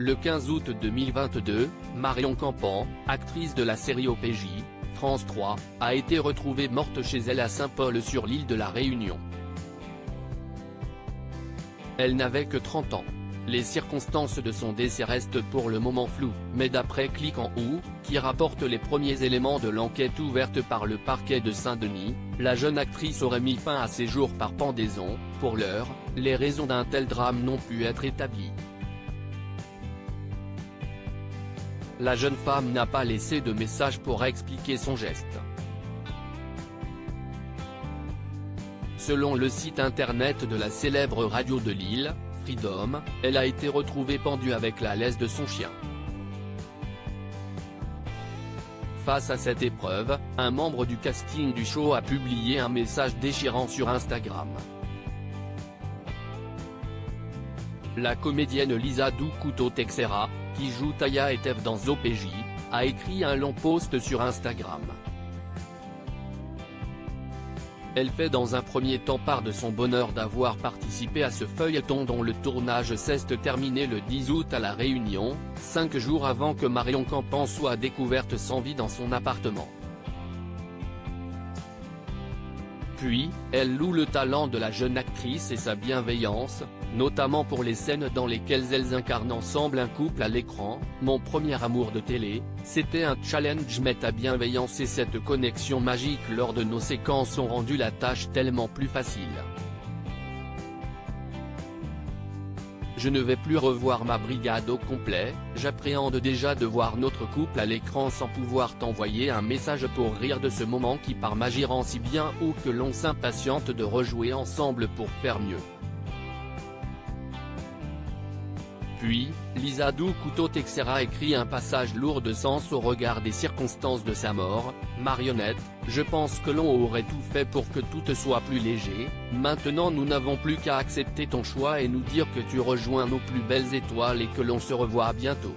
Le 15 août 2022, Marion Campan, actrice de la série OPJ, France 3, a été retrouvée morte chez elle à Saint-Paul sur l'île de la Réunion. Elle n'avait que 30 ans. Les circonstances de son décès restent pour le moment floues, mais d'après Click en Ou, qui rapporte les premiers éléments de l'enquête ouverte par le parquet de Saint-Denis, la jeune actrice aurait mis fin à ses jours par pendaison. Pour l'heure, les raisons d'un tel drame n'ont pu être établies. La jeune femme n'a pas laissé de message pour expliquer son geste. Selon le site internet de la célèbre radio de l'île, Freedom, elle a été retrouvée pendue avec la laisse de son chien. Face à cette épreuve, un membre du casting du show a publié un message déchirant sur Instagram. La comédienne Lisa Doucoutot-Texera, qui joue Taya et Tev dans OPJ, a écrit un long post sur Instagram. Elle fait dans un premier temps part de son bonheur d'avoir participé à ce feuilleton dont le tournage s'est terminé le 10 août à La Réunion, 5 jours avant que Marion Campan soit découverte sans vie dans son appartement. Puis, elle loue le talent de la jeune actrice et sa bienveillance, notamment pour les scènes dans lesquelles elles incarnent ensemble un couple à l'écran. Mon premier amour de télé, c'était un challenge, mais ta bienveillance et cette connexion magique lors de nos séquences ont rendu la tâche tellement plus facile. Je ne vais plus revoir ma brigade au complet, j'appréhende déjà de voir notre couple à l'écran sans pouvoir t'envoyer un message pour rire de ce moment qui par magie rend si bien ou que l'on s'impatiente de rejouer ensemble pour faire mieux. Puis, Lisa Doucoutot-Texera écrit un passage lourd de sens au regard des circonstances de sa mort. Marionnette, je pense que l'on aurait tout fait pour que tout soit plus léger, maintenant nous n'avons plus qu'à accepter ton choix et nous dire que tu rejoins nos plus belles étoiles et que l'on se revoit bientôt.